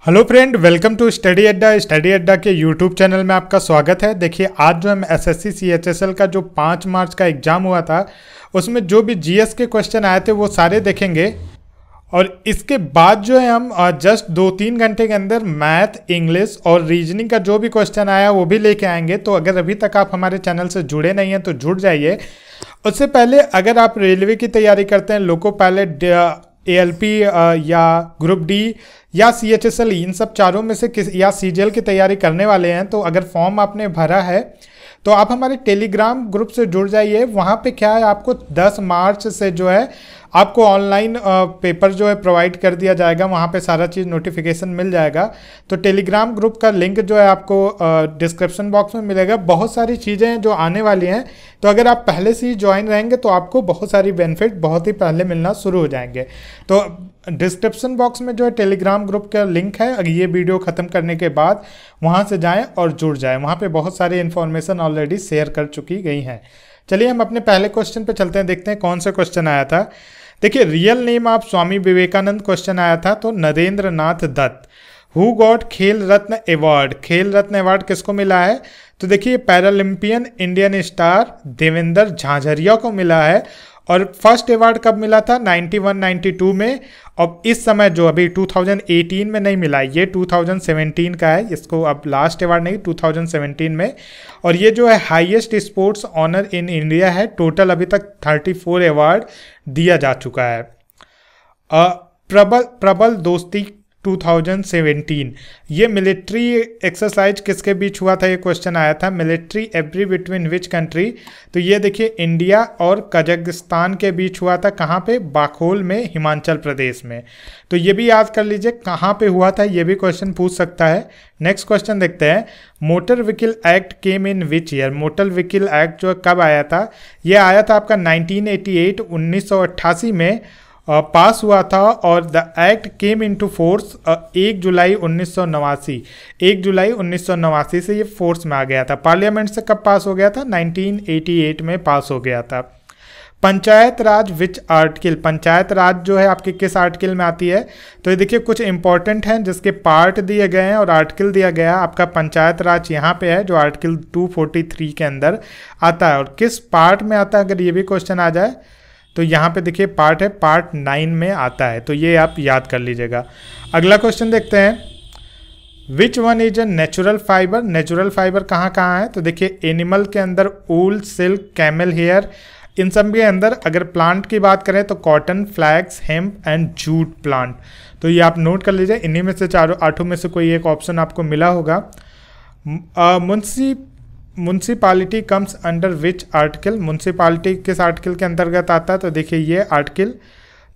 Hello friend, welcome to Study Adda के YouTube channel में आपका स्वागत है। देखिए, आज जो हम एसएससी सीएचएसएल का जो 5 मार्च का एग्ज़ाम हुआ था उसमें जो भी जीएस के क्वेश्चन आए थे वो सारे देखेंगे। और इसके बाद जो है हम जस्ट 2-3 घंटे के अंदर मैथ, इंग्लिश और रीजनिंग का जो भी क्वेश्चन आया वो भी लेके आएंगे। तो अगर अभी तक आप हमारे चैनल से जुड़े नहीं हैं तो जुड़ जाइए। उससे पहले अगर आप रेलवे की तैयारी करते हैं, लोको पायलट, एएलपी या ग्रुप डी या सीएचएसएल, इन सब चारों में से किस या सीजीएल की तैयारी करने वाले हैं, तो अगर फॉर्म आपने भरा है तो आप हमारे टेलीग्राम ग्रुप से जुड़ जाइए। वहाँ पे क्या है, आपको 10 मार्च से जो है आपको ऑनलाइन पेपर जो है प्रोवाइड कर दिया जाएगा। वहाँ पे सारा चीज़ नोटिफिकेशन मिल जाएगा। तो टेलीग्राम ग्रुप का लिंक जो है आपको डिस्क्रिप्शन बॉक्स में मिलेगा। बहुत सारी चीज़ें हैं जो आने वाली हैं, तो अगर आप पहले से ही ज्वाइन रहेंगे तो आपको बहुत सारी बेनिफिट बहुत ही पहले मिलना शुरू हो जाएंगे। तो डिस्क्रिप्शन बॉक्स में जो है टेलीग्राम ग्रुप का लिंक है, अगर ये वीडियो ख़त्म करने के बाद वहाँ से जाएँ और जुड़ जाएँ। वहाँ पर बहुत सारी इन्फॉर्मेशन ऑलरेडी शेयर कर चुकी गई हैं। चलिए हम अपने पहले क्वेश्चन पे चलते हैं, देखते हैं कौन सा क्वेश्चन आया था। देखिए, real name of Swami Vivekananda question आया था, तो Narendra Nath Datta. Who got Khel Ratna award? खेल रत्न अवार्ड किसको मिला है? तो देखिए, Paralympian Indian star Devendra Jhajharia को मिला है। और फर्स्ट अवार्ड कब मिला था? 91-92 में। और इस समय जो अभी 2018 में नहीं मिला, ये 2017 का है। इसको अब लास्ट अवार्ड नहीं, 2017 में। और ये जो है highest sports honour in India है। टोटल अभी तक 34 अवार्ड दिया जा चुका है। प्रबल दोस्ती 2017, ये मिलिट्री एक्सरसाइज किसके बीच हुआ था? ये क्वेश्चन आया था। मिलिट्री एब्री बिटवीन विच कंट्री? तो ये देखिए, इंडिया और कजाकिस्तान के बीच हुआ था। कहाँ पे? बाखोल में, हिमाचल प्रदेश में। तो ये भी याद कर लीजिए कहाँ पे हुआ था, ये भी क्वेश्चन पूछ सकता है। नेक्स्ट क्वेश्चन देखते हैं। Motor vehicle act came in which year? Motor vehicle act जो कब आया था? ये आया था आपका 1988, 1988 में पास हुआ था। और the act came into force 1 जुलाई 1989। 1 जुलाई 1989 से ये फोर्स में आ गया था। पार्लियामेंट से कब पास हो गया था? 1988 में पास हो गया था। पंचायत राज विच आर्टिकल? पंचायत राज जो है आपके किस आर्टिकल में आती है? तो ये देखिए, कुछ इंपॉर्टेंट हैं जिसके पार्ट दिए गए हैं और आर्टिकल दिया गया है। आपका पंचायत राज यहाँ पे है जो आर्टिकल 243 के अंदर आता है। और किस पार्ट में आता है, अगर ये भी क्वेश्चन आ जाए तो यहाँ पे देखिए पार्ट है, पार्ट 9 में आता है। तो ये आप याद कर लीजिएगा। अगला क्वेश्चन देखते हैं। Which one is a natural fibre? Natural fibre कहाँ कहाँ है? तो देखिए, एनिमल के अंदर वूल, सिल्क, कैमल हेयर। इन सब के अंदर अगर प्लांट की बात करें तो cotton, flax, hemp and jute plant. तो ये आप नोट कर लीजिए। इन्हीं में से 8 में से कोई एक ऑप्शन आपको मिला होगा। Municipality comes under which article? Municipality किस आर्टिकल के अंतर्गत आता है? तो देखिए, ये आर्टिकल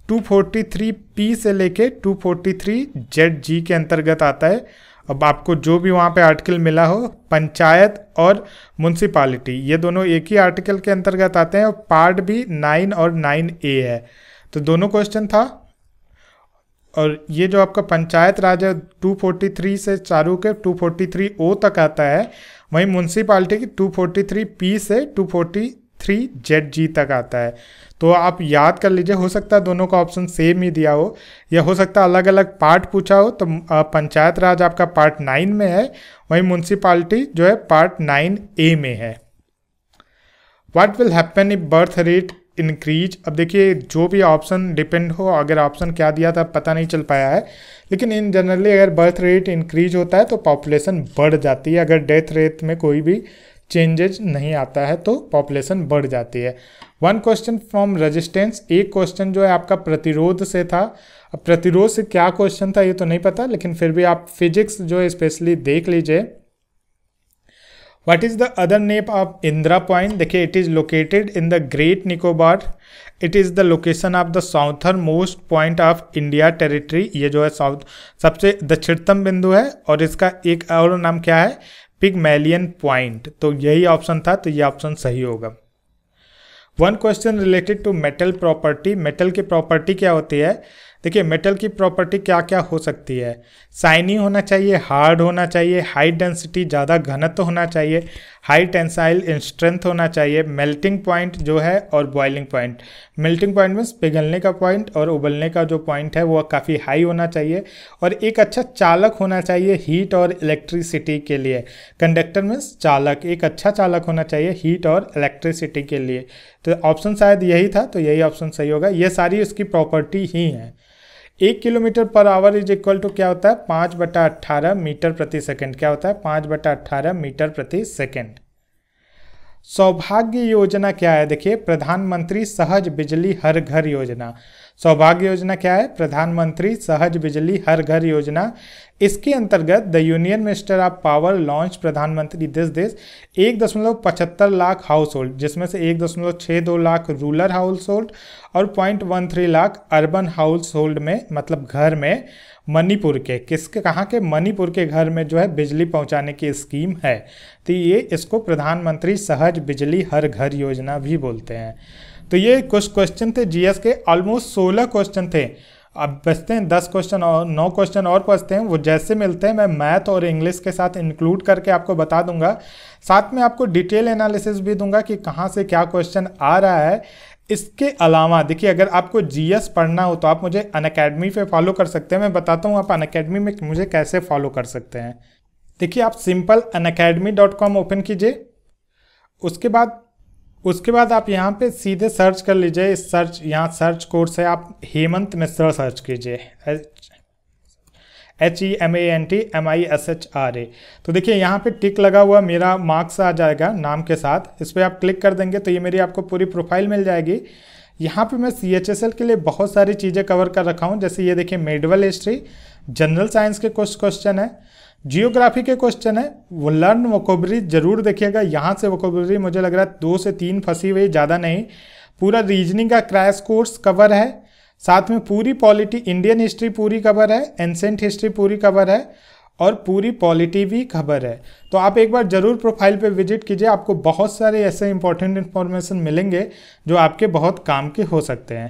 243P से लेके 243ZG के अंतर्गत आता है। अब आपको जो भी वहाँ पे आर्टिकल मिला हो, पंचायत और म्यूनसिपालिटी, ये दोनों एक ही आर्टिकल के अंतर्गत आते हैं। और पार्ट भी 9 और 9A है। तो दोनों क्वेश्चन था। और ये जो आपका पंचायत राज है 243 से चारों के 243O तक आता है। वहीं म्यूनसिपालिटी की 243P से 243ZG तक आता है। तो आप याद कर लीजिए, हो सकता है दोनों का ऑप्शन सेम ही दिया हो, या हो सकता है अलग अलग पार्ट पूछा हो। तो पंचायत राज आपका पार्ट 9 में है, वहीं म्यूनसिपालिटी जो है पार्ट 9A में है। What will happen if birth rate increase? अब देखिए, जो भी ऑप्शन डिपेंड हो, अगर ऑप्शन क्या दिया था पता नहीं चल पाया है, लेकिन इन जनरली अगर बर्थ रेट इंक्रीज होता है तो पॉपुलेशन बढ़ जाती है। अगर डेथ रेट में कोई भी चेंजेज नहीं आता है तो पॉपुलेशन बढ़ जाती है। वन क्वेश्चन फ्रॉम रेजिस्टेंस, एक क्वेश्चन जो है आपका प्रतिरोध से था। अब प्रतिरोध से क्या क्वेश्चन था ये तो नहीं पता, लेकिन फिर भी आप फिजिक्स जो है स्पेशली देख लीजिए। What is the other name of Indra Point? देखिए, it is located in the Great Nicobar. It is the location of the southern most point of India territory. ये जो है साउथ सबसे दक्षिणतम बिंदु है। और इसका एक और नाम क्या है? Pygmalion point. तो यही ऑप्शन था, तो ये ऑप्शन सही होगा। One question related to metal property. Metal की प्रॉपर्टी क्या होती है? देखिए मेटल की प्रॉपर्टी क्या क्या हो सकती है, शाइनी होना चाहिए, हार्ड होना चाहिए, हाई डेंसिटी ज़्यादा घनत्व होना चाहिए, हाई टेंसाइल स्ट्रेंथ होना चाहिए, मेल्टिंग पॉइंट जो है और boiling point. Melting point means पिघलने का पॉइंट और उबलने का जो पॉइंट है वो काफ़ी हाई होना चाहिए, और एक अच्छा चालक होना चाहिए हीट और इलेक्ट्रिसिटी के लिए। कंडक्टर मीन्स चालक, एक अच्छा चालक होना चाहिए हीट और इलेक्ट्रिसिटी के लिए। तो ऑप्शन शायद यही था, तो यही ऑप्शन सही होगा। ये सारी उसकी प्रॉपर्टी ही हैं। 1 kilometre per hour is equal to क्या होता है, 5/18 मीटर प्रति सेकंड। क्या होता है, 5/18 मीटर प्रति सेकंड। सौभाग्य योजना क्या है, देखिए प्रधानमंत्री सहज बिजली हर घर योजना। सौभाग्य योजना क्या है, प्रधानमंत्री सहज बिजली हर घर योजना। इसके अंतर्गत the union minister of power launch प्रधानमंत्री दिस 1.75 लाख हाउस होल्ड, जिसमें से 1.62 लाख रूरल हाउस होल्ड और 0.13 लाख अर्बन हाउस होल्ड में, मतलब घर में मणिपुर के, किसके, कहाँ के, मणिपुर के घर में जो है बिजली पहुंचाने की स्कीम है। तो ये इसको प्रधानमंत्री सहज बिजली हर घर योजना भी बोलते हैं। तो ये कुछ क्वेश्चन थे जीएस के, ऑलमोस्ट 16 क्वेश्चन थे। अब बचते हैं 10 क्वेश्चन और 9 क्वेश्चन और बचते हैं, वो जैसे मिलते हैं मैं मैथ और इंग्लिश के साथ इंक्लूड करके आपको बता दूंगा। साथ में आपको डिटेल एनालिसिस भी दूंगा कि कहाँ से क्या क्वेश्चन आ रहा है। इसके अलावा देखिए, अगर आपको जीएस पढ़ना हो तो आप मुझे अनअकैडमी पे फॉलो कर सकते हैं। मैं बताता हूँ आप अनअकैडमी में मुझे कैसे फॉलो कर सकते हैं। देखिए आप सिंपल unacademy.com ओपन कीजिए। उसके बाद आप यहाँ पे सीधे सर्च कर लीजिए। सर्च, यहाँ सर्च कोर्स है, आप हेमंत मिश्रा सर्च कीजिए, HEMANTMISHRA। तो देखिए यहाँ पे टिक लगा हुआ मेरा मार्क्स आ जाएगा नाम के साथ। इस पर आप क्लिक कर देंगे तो ये मेरी आपको पूरी प्रोफाइल मिल जाएगी। यहाँ पे मैं CHSL के लिए बहुत सारी चीज़ें कवर कर रखा हूँ। जैसे ये देखिए मेडिवल हिस्ट्री, जनरल साइंस के कुछ क्वेश्चन है, जियोग्राफी के क्वेश्चन है, वो लर्न वोकेबलरी जरूर देखिएगा। यहाँ से वोकेबलरी मुझे लग रहा है 2 से 3 फंसी हुई, ज़्यादा नहीं। पूरा रीजनिंग का क्रैश कोर्स कवर है, साथ में पूरी पॉलिटी, इंडियन हिस्ट्री पूरी कवर है, एंसेंट हिस्ट्री पूरी कवर है और पूरी पॉलिटी भी खबर है। तो आप एक बार जरूर प्रोफाइल पे विजिट कीजिए, आपको बहुत सारे ऐसे इंपॉर्टेंट इन्फॉर्मेशन मिलेंगे जो आपके बहुत काम के हो सकते हैं।